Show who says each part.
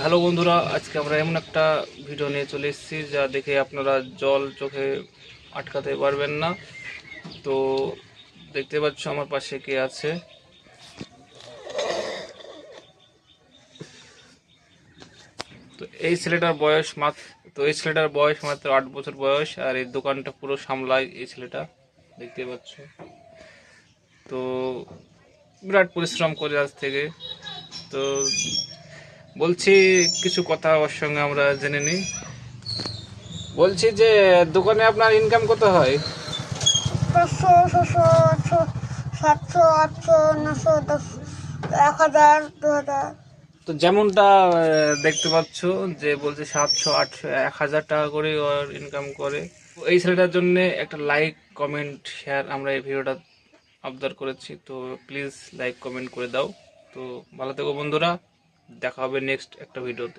Speaker 1: Hello বন্ধুরা, আজকে আমরা এমন একটা ভিডিও নিয়ে চলে এসেছি যা দেখে আপনারা জল চোখে আটকাতে পারবেন না। তো দেখতে পাচ্ছ আমার পাশে কে আছে। তো এই ছেলেটার বয়স মাত্র 8 বছর বয়স, আর এই দোকানটা পুরো সামলায় এই ছেলেটা, দেখতে পাচ্ছ। তো বিরাট পরিশ্রম করে আজ থেকে। তো বলছি কিছু কথা ওর সঙ্গে আমরা জেনে নিই। বলছি যে দোকানে আপনার ইনকাম কত হয়?
Speaker 2: 500, 600, 700, 800, 900, 1000, 2000।
Speaker 1: তো যেমনটা দেখতে পাচ্ছ যে বলছে 700, 800, 1000 টাকা করে ওর ইনকাম করে। তো এই ছেলেটার জন্য একটা লাইক, কমেন্ট, শেয়ার আমরা এই ভিডিওটা আবদার করেছি। তো প্লিজ লাইক কমেন্ট করে দাও। তো ভালো থেকো বন্ধুরা, দেখা হবে নেক্সট একটা ভিডিওতে।